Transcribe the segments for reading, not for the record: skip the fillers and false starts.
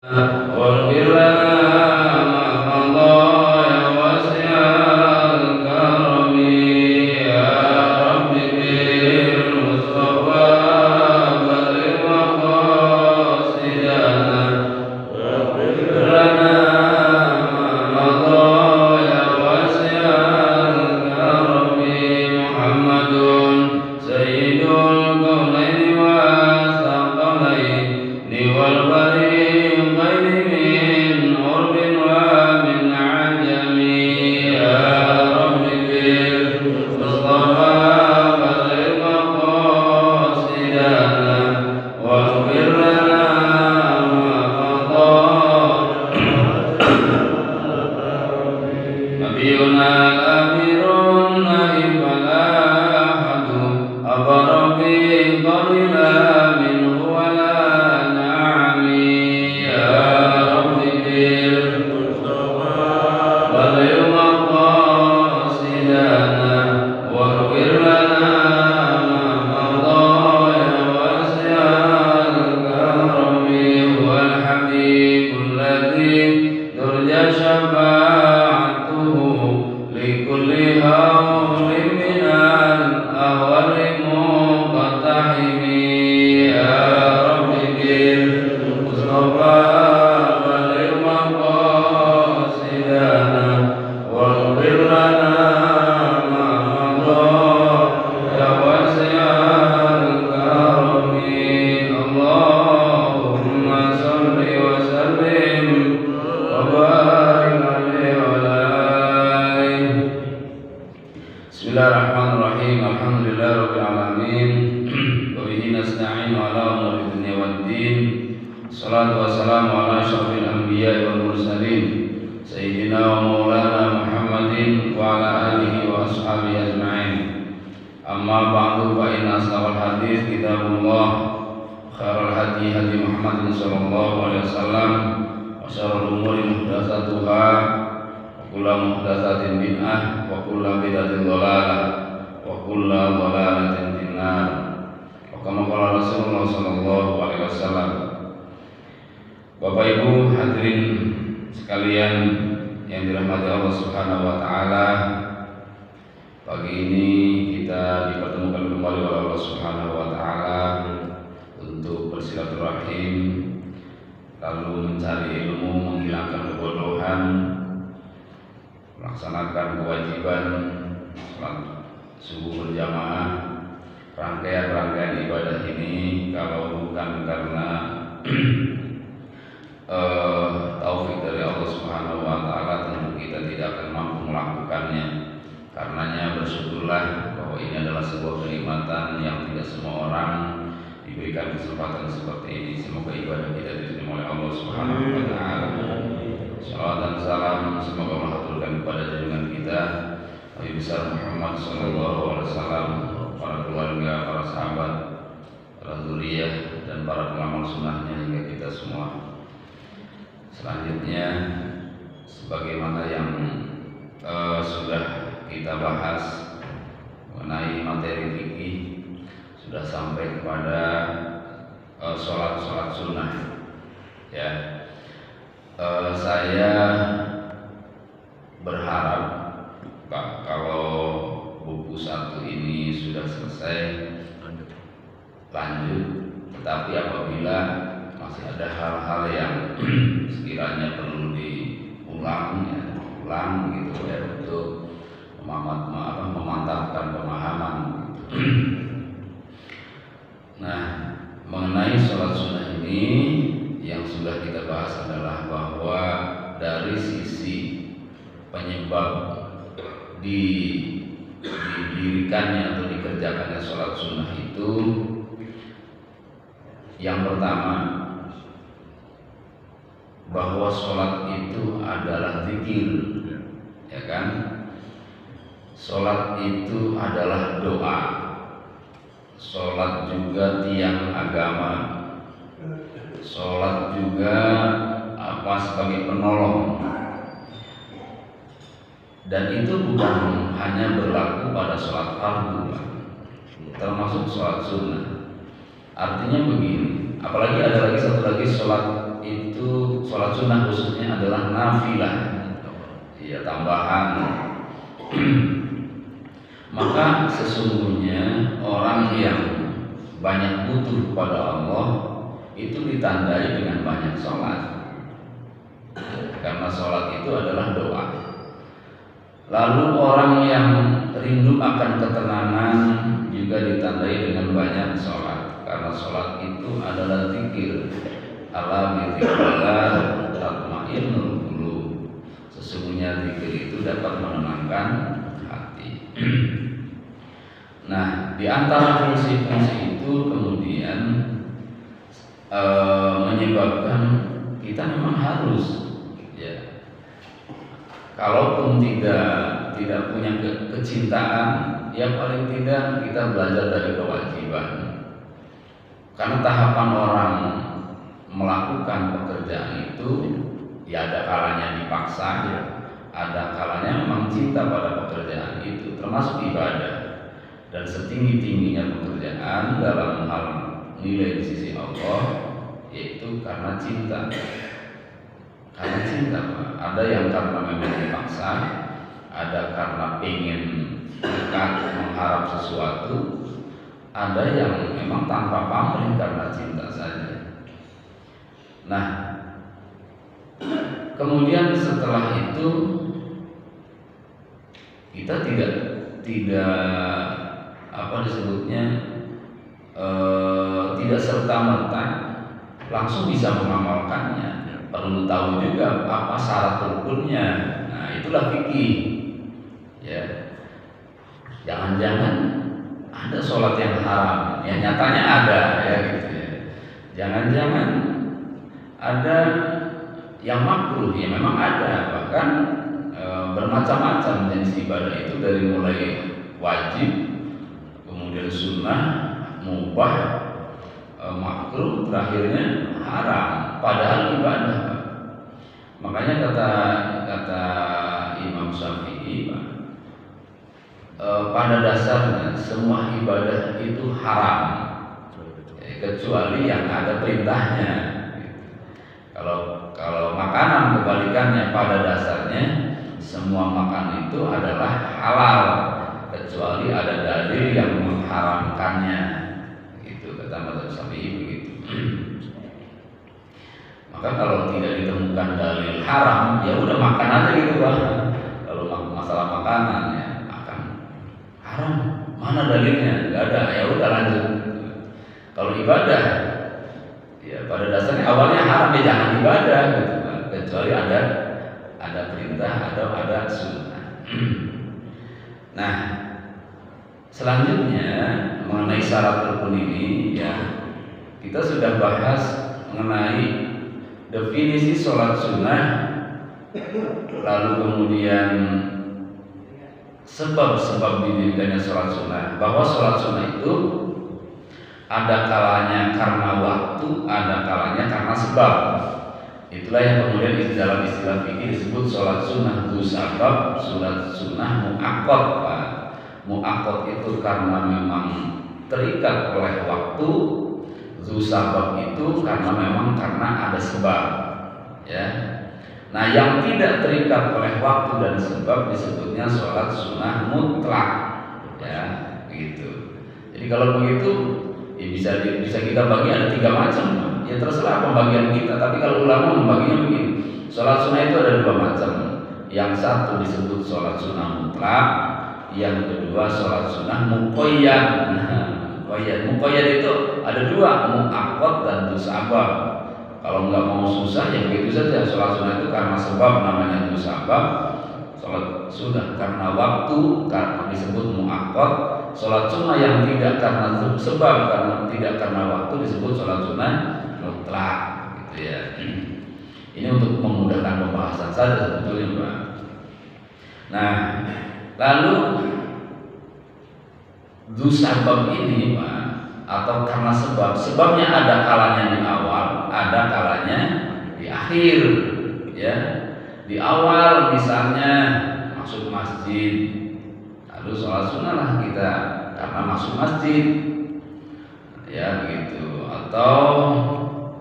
واغفر لنا ما مضى يا واسع الكرم يا رب بالمصطفى بلغ مقاصدنا واغفر لنا ما مضى يا واسع الكرم محمد سيد الكونين والثقلين والبريد من عرب ومن عجم يا رب بالمصطفى بلغ مقاصدنا واغفر لنا ما مضى نبينا الأمير النبي فلا أحد أبر بقلنا منه ولا Bismillahirrahmanirrahim. Alhamdulillahirabbil alamin. Wa bihi nasta'inu ala umuri dunya waddin. Shalatu wassalamu ala asyrofil anbiya'i wal mursalin sayyidina wa maulana Muhammadin wa ala alihi wa ashabihi ajma'in. Amma ba'du fa inna asdaqal hadits kitabullah khairul hadi hadi Muhammadin sallallahu alaihi wasallam wa syarrul umuri muhdatsatuha kullu muhdatsatin bid'ah wa kullu bid'atin dhalalah wa kullu dhalalatin finnar. Wa kama qala Rasulullah sallallahu alaihi wasallam. Bapak Ibu hadirin sekalian yang dirahmati Allah Subhanahu wa taala, pagi ini kita dipertemukan kembali oleh Allah Subhanahu wa taala untuk bersilaturahim, lalu mencari ilmu, menghilangkan kebodohan, melaksanakan kewajiban sholat subuh berjamaah. Rangkaian-rangkaian ibadah ini kalau bukan karena taufik dari Allah Subhanahu wa taala, tentu kita tidak akan mampu melakukannya. Karenanya bersyukurlah bahwa ini adalah sebuah kenikmatan yang tidak semua orang diberikan kesempatan seperti ini. Semoga ibadah kita diterima oleh Allah Subhanahu wa taala. Salawat dan salam semoga mengaturkan kepada junjungan kita Nabi besar Muhammad sallallahu alaihi wasallam, para keluarga, para sahabat, para zuriyah dan para pengamal sunnahnya hingga kita semua. Selanjutnya, sebagaimana yang sudah kita bahas mengenai materi fikih, sudah sampai kepada sholat sunnah, ya. Saya berharap kalau buku 1 ini sudah selesai lanjut, tetapi apabila masih ada hal-hal yang sekiranya perlu diulang gitu ya, untuk memantapkan pemahaman gitu. Nah, mengenai sholat sunnah ini yang sudah kita bahas adalah bahwa dari sisi penyebab didirikannya atau dikerjakannya sholat sunnah itu, yang pertama bahwa sholat itu adalah zikir, ya kan? Sholat itu adalah doa. Sholat juga tiang agama. Sholat juga sebagai penolong. Dan itu bukan hanya berlaku pada sholat fardu, termasuk sholat sunnah. Artinya begini, apalagi ada lagi satu lagi sholat itu sholat sunnah khususnya adalah nafilah, ya tambahan. Maka sesungguhnya orang yang banyak butuh kepada Allah itu ditandai dengan banyak sholat, karena sholat itu adalah doa. Lalu orang yang rindu akan ketenangan juga ditandai dengan banyak sholat, karena sholat itu adalah zikir. Ala bi dzikrillah tatmainnul qulub. Sesungguhnya zikir itu dapat menenangkan hati. Nah, di antara fungsi-fungsi itu kemudian menyebabkan kita memang harus, ya, kalaupun tidak punya kecintaan, ya paling tidak kita belajar dari kewajiban. Karena tahapan orang melakukan pekerjaan itu, ya ada kalanya dipaksa, ada kalanya memang cinta pada pekerjaan itu, termasuk ibadah. Dan setinggi-tingginya pekerjaan dalam hal nilai di sisi Allah, yaitu karena cinta. Karena cinta, Pak. Ada yang karena memang dipaksa, ada karena ingin dekat mengharap sesuatu, ada yang memang tanpa pamrih karena cinta saja. Nah, kemudian setelah itu kita tidak apa disebutnya tidak serta-merta langsung bisa mengamalkannya. Perlu tahu juga apa syarat rukunnya. Nah, itulah fikih. Ya, jangan-jangan ada sholat yang haram, ya nyatanya ada, ya gitu ya. Jangan-jangan ada yang makruh, ya memang ada, bahkan bermacam-macam jenis ibadah itu, dari mulai wajib, kemudian sunnah, mubah, makruh, terakhirnya haram, padahal ibadah. Makanya kata Imam Syafi'i, pada dasarnya semua ibadah itu haram, kecuali yang ada perintahnya. Kalau makanan kebalikannya, pada dasarnya semua makan itu adalah halal, kecuali ada dalil yang mengharamkannya. Itu kata mazhab Syafi'i begitu. Maka kalau tidak ditemukan dalil haram, ya udah makan aja gitu, Bang. Kalau masalah makanan, ya makan haram, mana dalilnya? Enggak ada, ya udah lanjut. Kalau ibadah, ya pada dasarnya awalnya haram, ya jangan ibadah gitu, Bang. Kecuali ada perintah atau ada sunnah. Nah, selanjutnya mengenai syarat rukun ini, ya kita sudah bahas mengenai definisi sholat sunnah, lalu kemudian sebab-sebab didirikannya sholat sunnah, bahwa sholat sunnah itu ada kalanya karena waktu, ada kalanya karena sebab. Itulah yang kemudian dalam istilah fikih disebut sholat sunnah dzu sabab, sholat sunnah muakkad. Muakkad itu karena memang terikat oleh waktu, dzu sabab itu karena memang karena ada sebab, ya. Nah, yang tidak terikat oleh waktu dan sebab disebutnya sholat sunnah mutlak, ya, gitu. Jadi kalau begitu, ya bisa kita bagi ada 3 macam. Ya terserah pembagian kita, tapi kalau ulama membaginya begini. Sholat sunnah itu ada 2 macam. Yang satu disebut sholat sunnah mutlak, yang kedua sholat sunnah muqayyad. Muqayyad itu ada 2, muakkad dan dzu sabab. Kalau nggak mau susah, ya begitu saja. Sholat sunnah itu karena sebab namanya dzu sabab. Sholat sunnah karena waktu karena disebut muakkad. Sholat sunnah yang tidak karena sebab, karena tidak karena waktu disebut sholat sunnah mutlak, gitu ya. Ini untuk memudahkan pembahasan saja sebetulnya, Pak. Nah, lalu dzu sabab ini, Pak, atau karena sebabnya ada kalanya di awal, ada kalanya di akhir, ya. Di awal misalnya masuk masjid, lalu sholat sunnah lah kita karena masuk masjid, ya begitu. Atau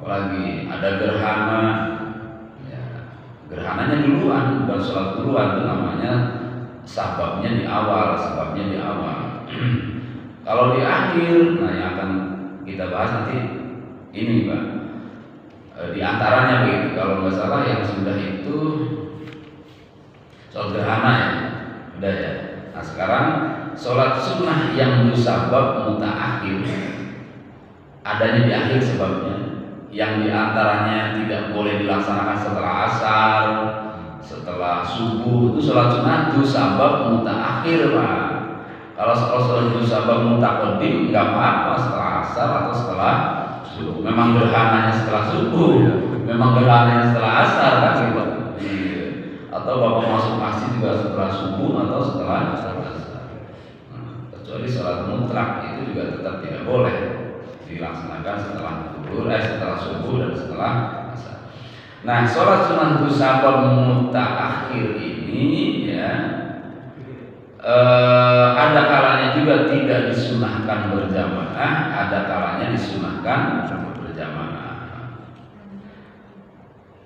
lagi ada gerhana, duluan, bukan sholat duluan, itu namanya sebabnya di awal. Kalau di akhir, nah yang akan kita bahas nanti ini Pak, di antaranya begitu. Kalau nggak salah yang sudah itu sholat gerhana ya, udah ya. Nah sekarang sholat sunnah yang musabab mutaakhir, adanya di akhir sebabnya, yang diantaranya tidak boleh dilaksanakan setelah asar, setelah subuh, itu sholat sunnah itu sabab mutaakhir Pak. Kalau sholat itu sabab mutaqaddim nggak apa-apa setelah asar atau setelah subuh. Memang gerhananya setelah subuh, memang gerhananya setelah asar kan gitu. Atau bapak masuk masjid juga setelah subuh atau setelah asar. Kecuali sholat mutlak itu juga tetap tidak boleh dilaksanakan setelah subuh dan setelah asar. Nah, sholat sunnah sabab mutaakhir ini ya ada kalanya juga tidak disunahkan berjamaah, ada kalanya disunahkan berjamaah.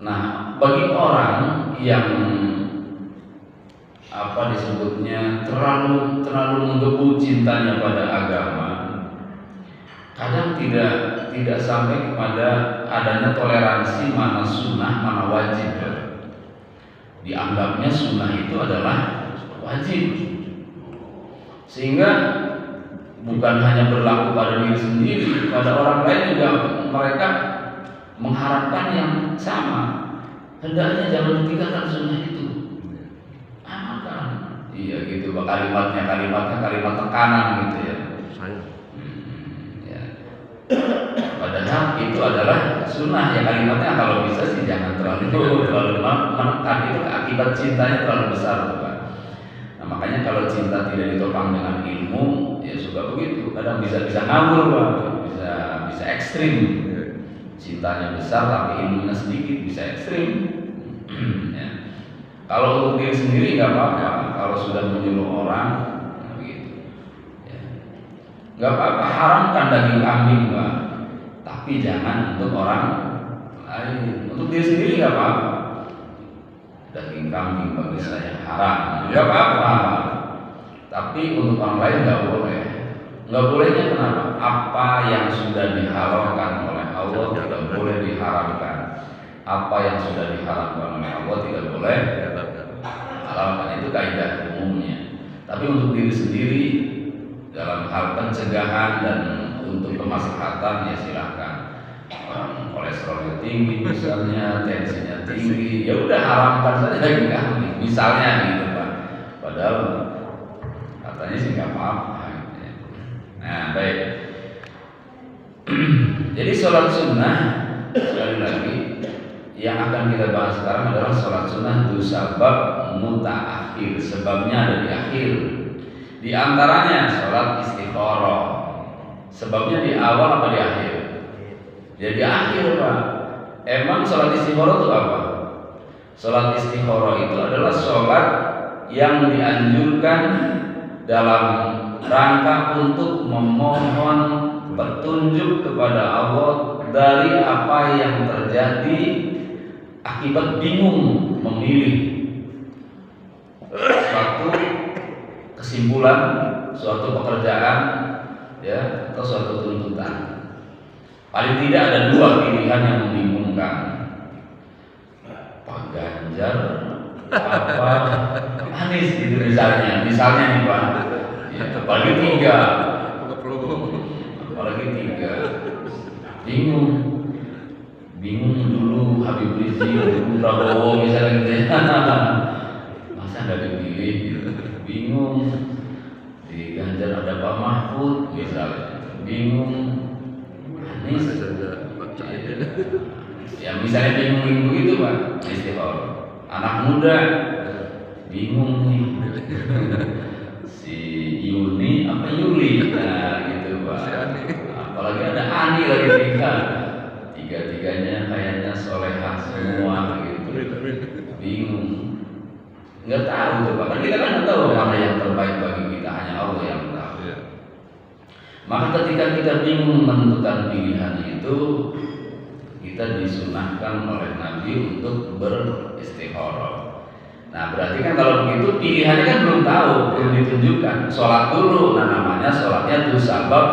Nah, bagi orang yang disebutnya terlalu menggebu cintanya pada agama, kadang tidak sampai kepada adanya toleransi mana sunnah mana wajib. Dianggapnya sunnah itu adalah wajib, sehingga bukan hanya berlaku pada diri sendiri, pada orang lain juga mereka mengharapkan yang sama. Hendaknya jangan ditinggalkan sunnah itu, amalkan. Iya gitu, kalimat tekanan gitu ya. Padahal itu adalah sunnah ya, kalimatnya kalau bisa sih jangan terlalu menekan, itu akibat cintanya terlalu besar Pak. Nah makanya kalau cinta tidak ditopang dengan ilmu ya suka begitu, kadang bisa ngawur Pak, bisa ekstrim. Cintanya besar tapi ilmunya sedikit, bisa ekstrim. Ya. Kalau untuk diri sendiri nggak apa-apa, kalau sudah menyuruh orang begitu ya. Nggak apa-apa, haramkan daging kambing Pak, tapi jangan untuk orang lain. Untuk diri sendiri nggak apa-apa, daging kambing bagi saya haram, nggak apa-apa. Tapi untuk orang lain nggak boleh. Nggak bolehnya kenapa? Apa yang sudah dihalalkan oleh Allah tidak boleh diharamkan. Apa yang sudah diharamkan oleh Allah tidak boleh halalkan. Itu kaidah umumnya. Tapi untuk diri sendiri dalam hal pencegahan dan untuk kemaslahatan ya silahkan. Orang kolesterolnya tinggi misalnya, tensinya tinggi, ya udah haramkan saja daging kambing misalnya gitu Pak. Padahal katanya sih nggak apa-apa. Nah baik. Jadi sholat sunnah sekali lagi yang akan kita bahas sekarang adalah sholat sunnah itu sabab mutaakhir, sebabnya ada di akhir. Di antaranya sholat istikharah, sebabnya di awal apa di akhir? Ya di akhir Pak. Emang sholat istikharah itu apa? Sholat istikharah itu adalah sholat yang dianjurkan dalam rangka untuk memohon petunjuk kepada Allah dari apa yang terjadi akibat bingung memilih suatu kesimpulan, suatu pekerjaan ya, atau suatu tuntutan. Paling tidak ada dua pilihan yang membingungkan, Pak Ganjar apa Anies gitu misalnya nih Pak ya, apalagi tiga bingung dulu Habib Rizik, dulu Prabowo misalnya gitu ya. Masa nggak dipilih gitu. Bingung di Ganjar ada Pak Mahfud misalnya, bingung Anies ya misalnya bingung begitu Pak. Istikharah. Anak muda bingung nih si Yuni apa Yuli, nah gitu Pak. Apalagi ada Ani lagi tiga-tiganya kayaknya solehah semua gitu, bingung, nggak tahu tuh Pak. Kan kita kan nggak tahu mana yang terbaik bagi kita, hanya Allah yang tahu. Maka ketika kita bingung menentukan pilihan itu, kita disunahkan oleh Nabi untuk beristikharah. Nah berarti kan kalau begitu pilihannya kan belum tahu, belum ditunjukkan. Sholat dulu, nah namanya sholatnya tuh sabab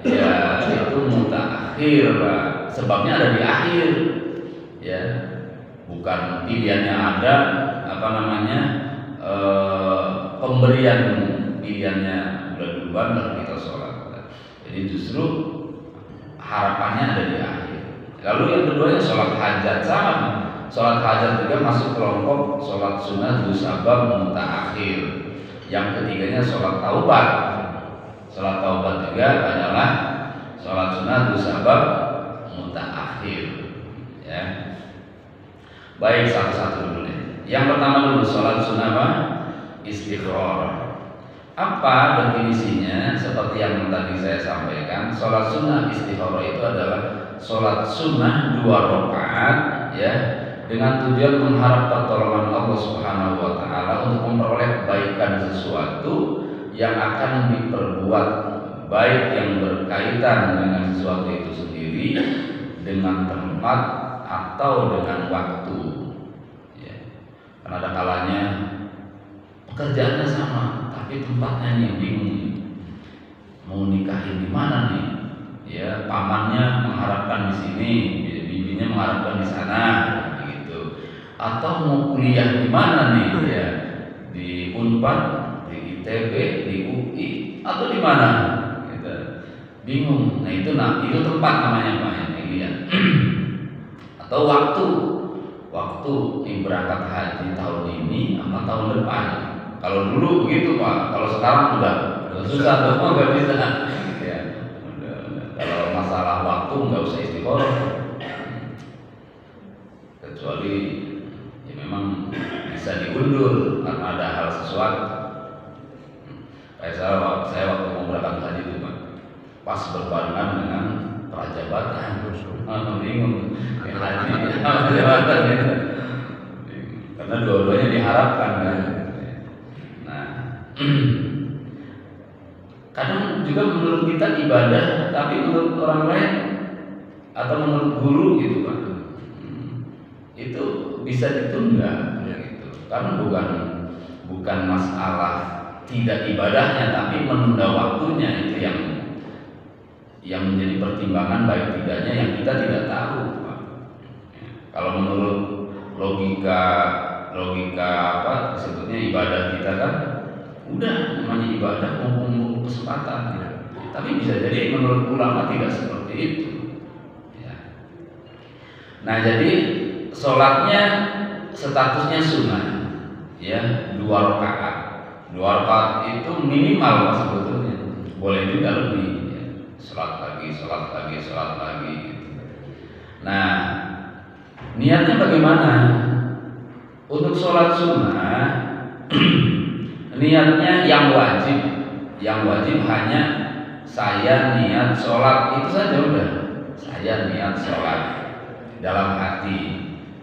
ya itu mutaakhir, Pak. Sebabnya ada di akhir, ya bukan pilihannya ada apa namanya pemberian pilihannya udah duluan baru kita sholat. Jadi justru harapannya ada di akhir. Lalu yang keduanya sholat hajat sama. Sholat hajat juga masuk kelompok sholat sunnah sabab mutaakhir. Yang ketiganya sholat taubat. Sholat taubat juga adalah sholat sunnah sabab mutaakhir. Ya. Baik, satu-satu dulu deh. Yang pertama dulu sholat sunnah apa? Istikharah. Apa definisinya? Seperti yang tadi saya sampaikan, sholat sunnah istikharah itu adalah sholat sunnah 2 rakaat, ya, dengan tujuan mengharap pertolongan Allah Subhanahu wa taala untuk memperoleh kebaikan sesuatu yang akan diperbuat, baik yang berkaitan dengan sesuatu itu sendiri, dengan tempat atau dengan waktu. Ya. Karena ada kalanya pekerjaannya sama, tapi tempatnya yang bingung. Mau nikahin di mana nih? Ya, pamannya mengharapkan di sini, bibinya mengharapkan di sana. Atau mau kuliah di mana nih, ya, di Unpad, di ITB, di UI, atau di mana? Gitu. Bingung. Nah itu tempat namanya Pak yang dilihat. Atau waktu ini berangkat haji tahun ini sama tahun depan. Kalau dulu begitu Pak, kalau sekarang udah susah tuh, nggak bisa. Ya, udah. Kalau masalah waktu nggak usah istikharah, kecuali memang bisa diundur karena ada hal sesuatu. Kayak saya waktu mau berangkat haji itu Pak, pas berbarengan dengan prajabatan, bingung haji jabatan gitu. Karena dua-duanya diharapkan kan. Nah, kadang juga menurut kita ibadah, tapi menurut orang lain atau menurut guru gitu Pak, itu bisa ditunda, gitu. Karena bukan masalah tidak ibadahnya, tapi menunda waktunya itu yang menjadi pertimbangan baik tidaknya yang kita tidak tahu, Pak. Kalau menurut logika apa sebetulnya ibadah kita kan udah namanya ibadah mumpung kesempatan, ya. Tapi bisa jadi menurut ulama tidak seperti itu, ya. Nah jadi sholatnya statusnya sunnah, ya, 2 rakaat. 2 rakaat itu minimal sebetulnya, boleh juga lebih, ya. Sholat lagi gitu. Nah niatnya bagaimana? Untuk sholat sunnah niatnya yang wajib hanya saya niat sholat, itu saja udah. Saya niat sholat dalam hati,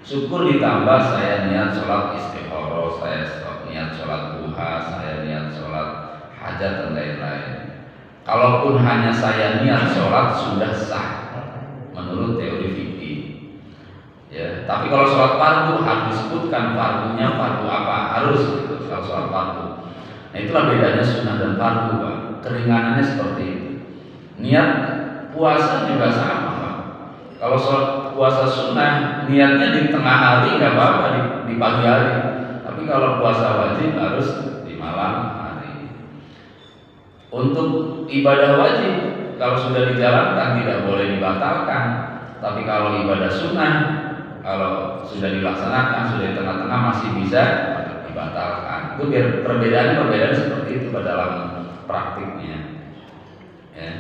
syukur ditambah saya niat sholat istikharah, saya niat sholat duha, saya niat sholat hajat dan lain-lain. Kalaupun hanya saya niat sholat sudah sah menurut teori fikih, ya. Tapi kalau sholat fardu harus disebutkan fardunya fardu apa, harus gitu, kalau sholat fardu. Nah itulah bedanya sunnah dan fardu Pak. Keringanannya seperti itu. Niat puasa juga sama Pak. Kalau sholat puasa sunnah niatnya di tengah hari nggak apa-apa, di pagi hari. Tapi kalau puasa wajib harus di malam hari. Untuk ibadah wajib kalau sudah dijalankan tidak boleh dibatalkan. Tapi kalau ibadah sunnah kalau sudah dilaksanakan, sudah di tengah-tengah masih bisa dibatalkan. Itu biar perbedaan seperti itu dalam praktiknya, ya.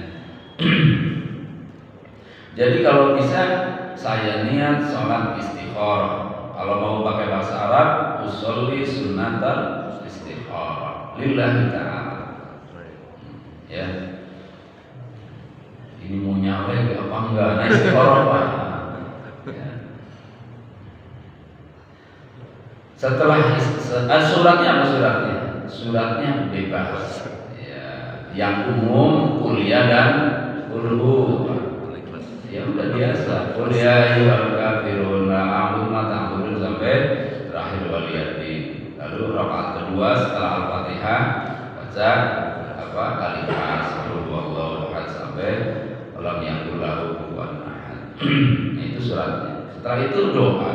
Jadi kalau bisa saya niat sholat istikharah. Kalau mau pakai bahasa Arab, usolli sunnatal istikharah lillahi ta'ala. Ya. Ini mau nyawe apa enggak? Nah istikharah Pak. Ya. Setelah suratnya apa suratnya? Suratnya bebas. Ya. Yang umum kuliah dan kulhu. Ya udah biasa. Kuliah yuhal kafirun la a'budu ma ta'budun sampai terakhir waliyati. Fatihah, baca apa Al-Ikhlas, Allahu Akbar sampai lam yakul lahu kufuwan ahad. Itu suratnya. Setelah itu doa.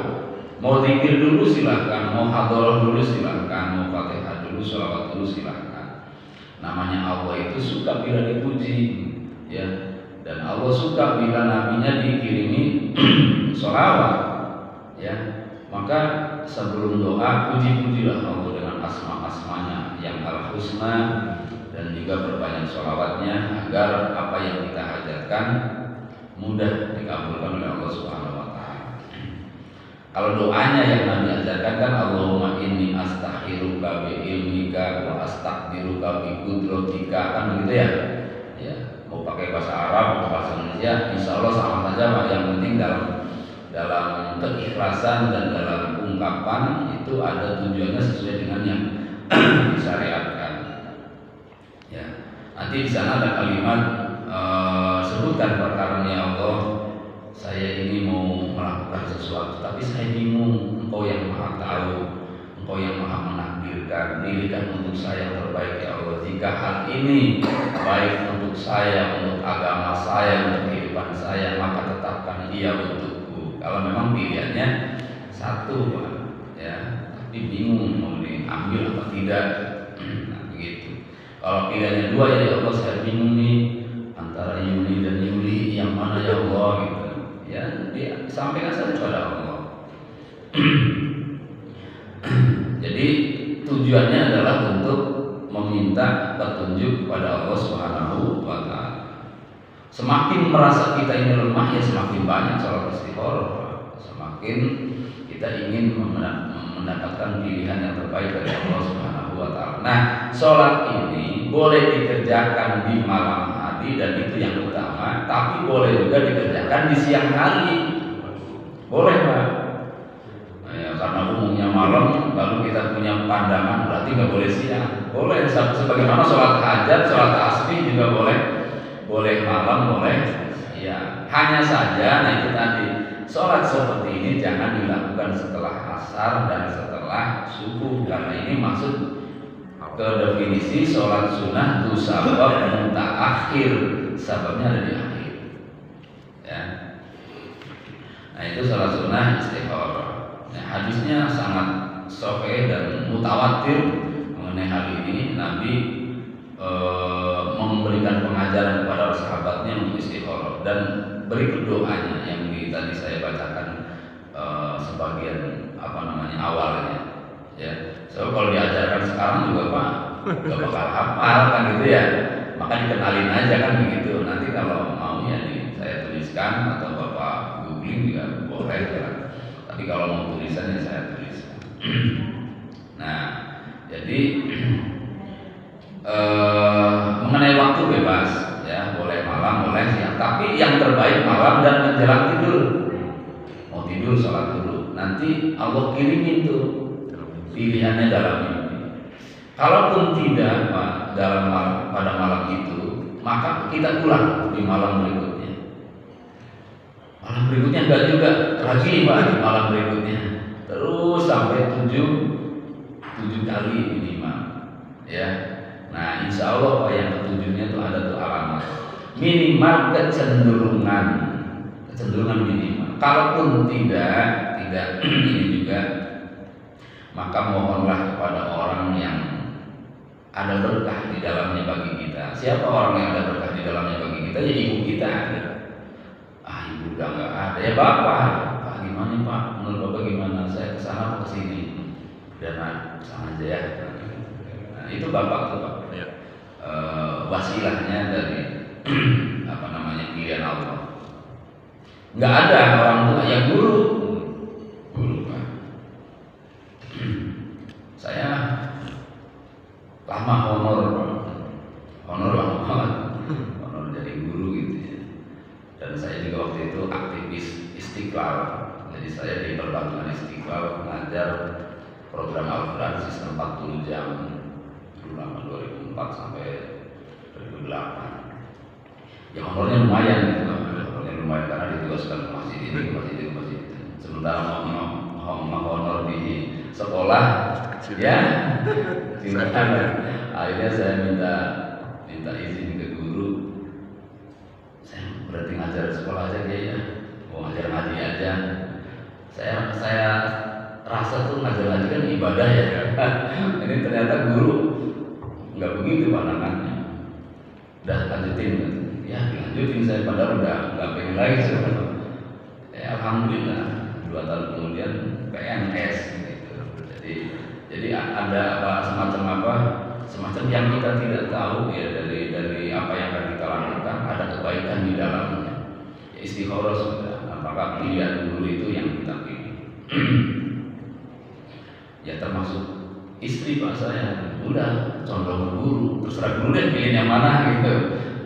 Mau zikir dulu silahkan, mau hadharah dulu silahkan, mau Fatihah dulu, sholawat dulu silahkan. Namanya Allah itu suka bila dipuji, ya. Dan Allah suka bila nabinya dikirimi sholawat, ya. Maka sebelum doa puji-pujilah Allah dengan asma-asmanya yang al-husna dan juga perbanyak sholawatnya agar apa yang kita hajatkan mudah dikabulkan oleh Allah Subhanahu wa taala. Kalau doanya yang Nabi ajarkan kan Allahumma inni astakhiruka bi ilmika wa astaqdiruka bi qudratika, kan begitu ya. Ya, mau pakai bahasa Arab atau bahasa Indonesia insya Allah sama saja Pak. Yang penting dalam keikhlasan dan dalam ungkapan itu ada tujuannya sesuai dengan yang disyariatkan. Ya, nanti di sana ada kalimat sebutkan perkara ya Allah, saya ini mau melakukan sesuatu tapi saya bingung, Engkau yang Maha tahu, Engkau yang Maha menakdirkan, pilihkan untuk saya yang terbaik ya Allah. Jika hal ini baik untuk saya, untuk agama saya, untuk kehidupan saya, maka tetapkan ia untukku. Kalau memang pilihannya satu Pak, ya, tapi bingung mau diambil apa tidak, nah begitu. Kalau pilihannya dua ya Allah saya bingung nih antara Yuni dan Yuli yang mana ya Allah gitu. Ya, dia sampaikan saja kepada Allah. Jadi tujuannya adalah untuk meminta petunjuk kepada Allah Subhanahu wa taala. Semakin merasa kita ini lemah ya semakin banyak salat istikharah. Semakin kita ingin mendapatkan pilihan yang terbaik dari Allah Subhanahu wa taala. Nah, salat ini boleh dikerjakan di malam hari dan itu yang utama, tapi boleh juga dikerjakan di siang hari. Boleh Pak. Nah, ya, karena umumnya malam lalu kita punya pandangan berarti nggak boleh siang. Boleh sebagaimana sholat hajat, sholat tasbih juga boleh malam, boleh siang. Hanya saja nah itu tadi sholat seperti ini jangan dilakukan setelah asar dan setelah subuh karena ini masuk ke definisi sholat sunnah itu sabab mutaakhir, sababnya ada di akhir. Ya. Nah itu sholat sunnah istikharah. Nah, hadisnya sangat sahih dan mutawatir mengenai hal ini. Nabi memberikan pengajaran kepada sahabatnya untuk istikharah dan berikut doanya yang tadi saya bacakan sebagian awalnya. Ya, so kalau diajarkan sekarang juga Pak gak bakal hafal kan gitu ya. Maka dikenalin aja kan begitu. Nanti kalau mau ya saya tuliskan atau Bapak googling juga boleh ya. Tapi kalau mau tulisan ya saya tuliskan. Nah, jadi mengenai waktu bebas ya, boleh malam, boleh siang. Tapi yang terbaik malam dan menjelang tidur. Mau tidur sholat dulu. Nanti Allah kirimin tuh pilihannya dalam mimpi. Kalaupun tidak Pak, pada malam itu, maka kita ulang di malam berikutnya. Malam berikutnya enggak juga lagi Pak di malam berikutnya. Terus sampai 7 kali minimal. Ya. Nah, insya Allah Pak yang ketujuhnya itu ada tuh alamat. Minimal kecenderungan minimal. Kalaupun tidak ini juga, maka mohonlah kepada orang yang ada berkah di dalamnya bagi kita. Siapa orang yang ada berkah di dalamnya bagi kita? Ya ibu kita ada. Ibu udah nggak ada. Ya bapak. Pak gimana Pak? Menurut bapak gimana? Saya kesana atau kesini? Dan sama aja ya. Nah itu bapak tuh Pak. Ya. Wasilahnya dari pilihan Allah. Nggak ada orang tua yang guru Pak. Saya lama honor jadi guru gitu ya. Dan saya juga waktu itu aktivis Istiqlal. Jadi saya di Perbankan Istiqlal mengajar program Al-Quran sistem 40 jam lama 2004 sampai 2008. Ya honornya lumayan gitu. Honornya lumayan karena ditugaskan ke masjid ini, ke masjid itu. Sementara mau honor di sekolah ya Akhirnya saya minta izin ke guru, saya berarti ngajar sekolah aja dia ya, mau ngajar ngaji aja. Saya rasa tuh ngajar ngaji kan ibadah ya. Ini ternyata guru nggak begitu pandangannya. Udah lanjutin, ya dilanjutin, saya padahal udah nggak pengen lagi sebenarnya. Ya, alhamdulillah 2 tahun kemudian PNS gitu. Jadi ada semacam yang kita tidak tahu ya dari apa yang akan kita lakukan, ada kebaikan di dalamnya. Ya, istikharah sudah, apakah pilihan guru itu yang kita pilih. Ya termasuk istri Pak saya, udah condong ke guru, terserah guru deh pilih yang mana gitu.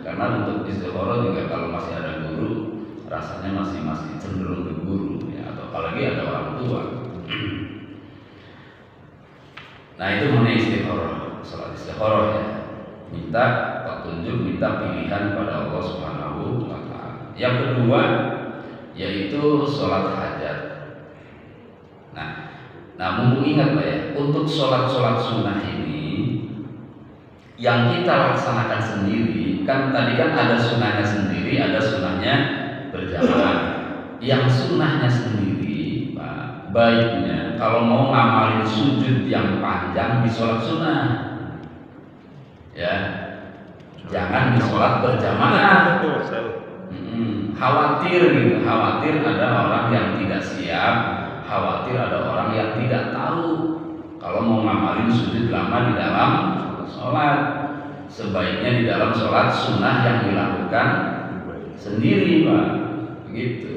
Karena untuk istikharah juga kalau masih ada guru, rasanya masih cenderung ke guru ya, atau apalagi ada orang tua. Nah itu mengenai istikharah, salat istikharah ya, minta petunjuk, minta pilihan pada Allah Subhanahu wa Ta'ala. Yang kedua yaitu sholat hajat. Nah mumpung ingat Pak ya, untuk sholat sunnah ini yang kita laksanakan sendiri, kan tadi kan ada sunnahnya sendiri, ada sunnahnya berjamaah. Yang sunnahnya sendiri Pak, baiknya kalau mau ngamalin sujud yang panjang di sholat sunnah ya, jangan di sholat berjamaah. Khawatir ada orang yang tidak siap, khawatir ada orang yang tidak tahu kalau mau ngamalin sujud lama di dalam sholat. Sebaiknya di dalam sholat sunnah yang dilakukan sendiri Pak, begitu.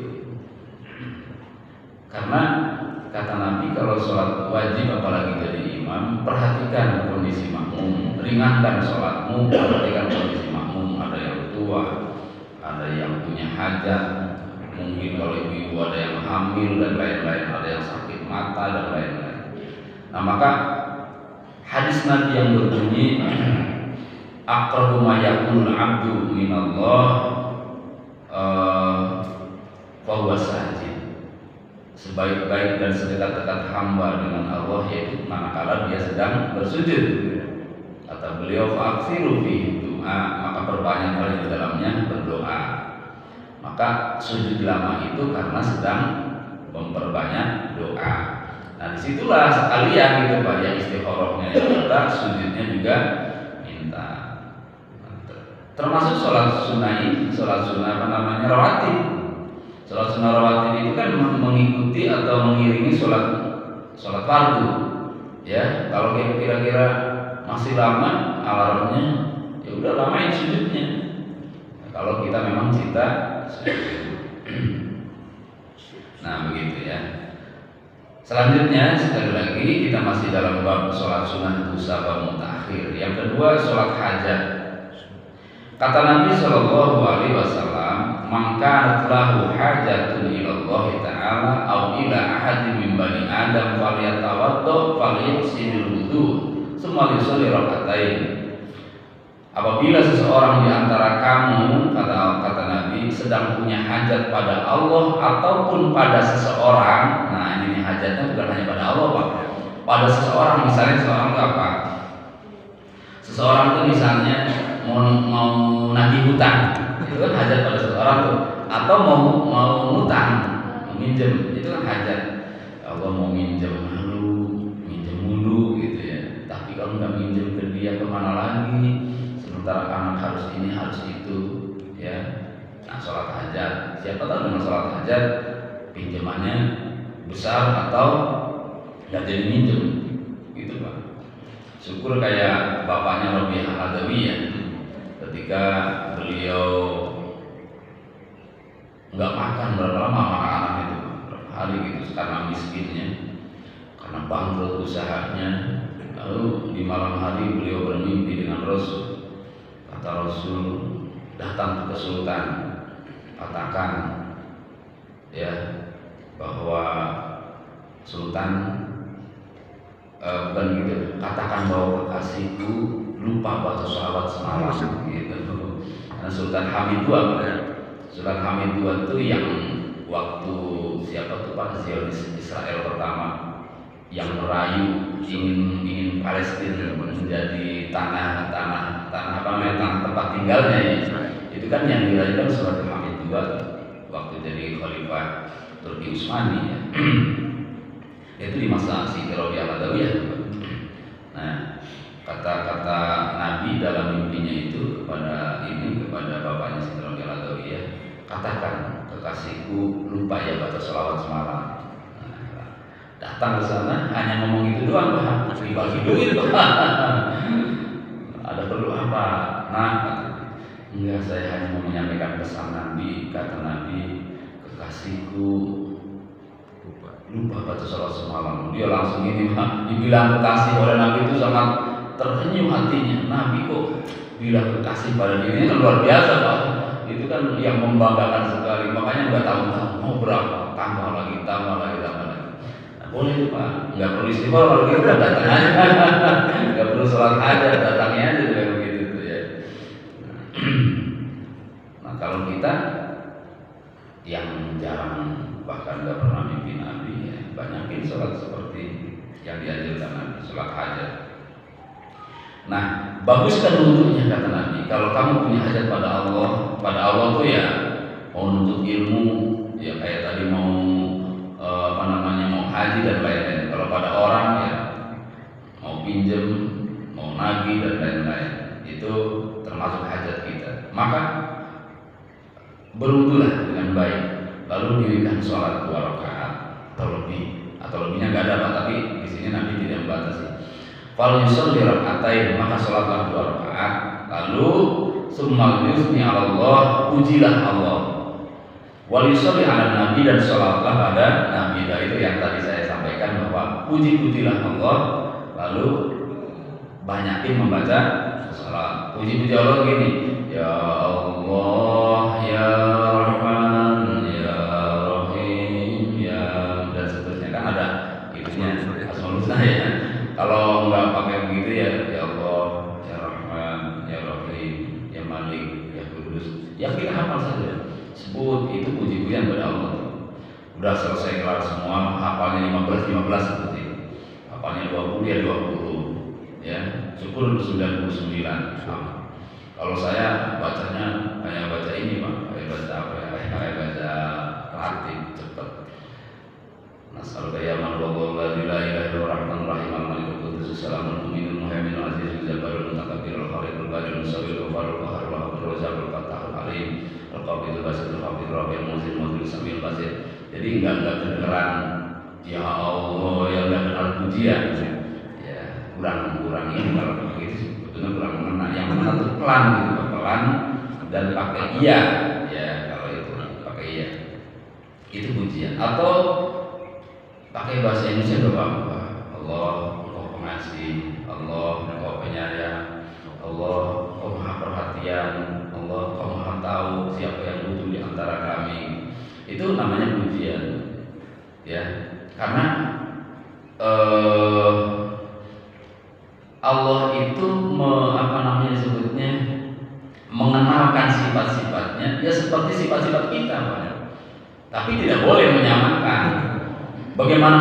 Karena kata Nabi kalau sholat wajib apalagi jadi imam, perhatikan kondisi makmum, ringankan sholatmu, perhatikan kondisi makmum. Ada yang tua, ada yang punya hajat, mungkin kalau ibu ada yang hamil dan lain-lain, ada yang sakit mata dan lain-lain. Nah maka hadis Nabi yang berbunyi aqrabu ma yakunul abdu minallah fa huwa sajid, sebaik-baik dan sedekat-dekat hamba dengan Allah yaitu manakala dia sedang bersujud. Kata beliau fa'aksiru fihi du'a, maka perbanyak di dalamnya berdoa. Maka sujud lama itu karena sedang memperbanyak doa. Nah disitulah sekalian gitu Pak ya, istikharahnya kita, sujudnya juga minta. Termasuk sholat sunnah ini, sholat sunnah rawatib. Sholat sunnah rawatib itu kan mengikuti atau mengiringi sholat fardu. Ya, kalau kira-kira masih lama alarmnya, ya udah lamain sujudnya. Nah, kalau kita memang cinta sujud. Nah begitu ya. Selanjutnya sekali lagi kita masih dalam bab sholat sunnah musabah mutakhir. Yang kedua sholat hajat. Kata Nabi Shallallahu Alaihi Wasallam, "Maka lahu hajatun ilallah Taala, au ila ahadin min bani Adam, falyatawaddo, falyuhsinul wudu, tsumma yusalli rakaatain." Apabila seseorang di antara kamu, kata Nabi, sedang punya hajat pada Allah ataupun pada seseorang, nah ini hajatnya bukan hanya pada Allah Pak, pada seseorang, misalnya seseorang itu apa? Seseorang itu misalnya mau nagih hutang, itu kan hajat pada seseorang tuh, atau mau ngutang, minjem, itu kan hajat. Allah mau minjem mulu gitu ya. Tapi kalau nggak minjem ke dia kemana lagi? Sementara anak harus ini harus itu, ya. Nah sholat hajat, siapa tahu dengan sholat hajat pinjamannya besar atau nggak jadi minjem, gitu Pak. Syukur kayak bapaknya Rabi'ah Al-Adawi ya, ketika beliau nggak makan berapa lama anak-anak itu, berapa hari gitu karena miskinnya, karena bangkrut usahanya. Lalu di malam hari beliau bermimpi dengan Rasul. Kata Rasul, datang ke Sultan, katakan ya bahwa Sultan bukan gitu, katakan bahwa kekasihku lupa baca sholawat semalam gitu. Nah, Sultan Hamid II, Sultan Hamid II itu yang waktu siapa tuh Pak Zionis Israel pertama yang merayu ingin Palestina menjadi tanah tempat tinggalnya ya. Itu kan yang dirayakan Suratul Hamid juga waktu jadi Khalifah Turki Utsmani ya. Itu di masa Siti Rabi'ah Adawiyah. Nah, kata-kata Nabi dalam mimpinya itu kepada bapaknya Siti Rabi'ah Adawiyah, katakan kekasihku lupa ya baca sholawat semalam. Nah, datang ke sana hanya ngomong itu doang, Pak. Dibagi duit, Pak. Ada perlu apa? Nah, enggak, saya hanya mau menyampaikan pesan Nabi. Kata Nabi, kekasihku lupa baca sholawat semalam. Dia langsung ini, Pak, dibilang kekasih oleh Nabi itu sangat tersenyum hatinya. Nabi kok bilang kekasih pada dirinya, kan luar biasa, Pak. Itu kan yang membanggakan sekali. Makanya nggak tahu-tahu mau berapa, tambah lagi. Nah, boleh itu, Pak. Nggak perlu istighfar kalau gitu, datang aja. Nggak perlu sholat hajat, datangnya aja kayak begitu tuh ya. Nah, kalau kita yang jarang bahkan nggak pernah mimpi Nabi ya, banyakin sholat seperti yang diajarkan Nabi, sholat hajat. Nah, baguskan untuknya kata Nabi. Kalau kamu punya hajat pada Allah tuh ya mau nuntut ilmu, ya kayak tadi mau mau haji dan lain-lain. Kalau pada orang ya mau pinjem, mau nagih dan lain-lain, itu termasuk hajat kita. Maka berwudulah dengan baik, lalu dirikan sholat 2 rakaat atau lebihnya nggak ada Pak, tapi di sini Nabi tidak membatasi. Fal yusalli rakaatain, maka sholatlah 2 rakaat, lalu summa yusni 'ala Allah, pujilah Allah. Wal yusalli 'ala Nabi, dan sholatlah pada Nabi. Itu yang tadi saya sampaikan bahwa puji-pujilah Allah, lalu banyakin membaca sholat. Puji-puji Allah gini, ya Allah, ya Rahman, ya Rahim, ya, dan seterusnya. Kan ada itunya Asmaul Husna ya. Kalau nggak pakai begitu ya Allah, ya Rahman, ya Rahim, ya Malik, ya Kudus. Yang kita hafal saja. Sebut itu puji-pujian pada Allah. Udah selesai kelar semua, hafalnya 15 seperti itu. Hafalnya 20 ya 20. Ya, syukur 99. Kalau saya bacanya kayak baca ini Pak, kayak baca apa ya? Kayak baca terlatih cepat. Nasallu ya man la ilaha illa rahmanur rahim al-malikul qudus salamul mu'minul muhaiminul azizul jabbarul mutakabbirul khaliqul qadirul musawwirul ghafarul qaharul wahhabur razaqul fattahul alim al-qabidul basidul hafidul rabbul muzil mudhil samil basir. Jadi enggak kedengeran ya Allah, ya enggak kenal pujian. Ya, kurang ini kalau begitu sebetulnya kurang mengena. Yang mengena itu pelan gitu, pelan dan pakai iya. Ya, kalau itu pakai iya. Itu pujian. Atau pakai bahasa Indonesia juga apa? Allah, Engkau pengasih, Allah, Engkau penyayang, Allah, Engkau maha perhatian, Allah, Engkau maha tahu siapa yang butuh di antara kami. Itu namanya pujian, ya. Karena Allah itu disebutnya mengenalkan sifat-sifatnya, ya seperti sifat-sifat kita, Pak. Tapi tidak boleh menyamakan. Bagaimana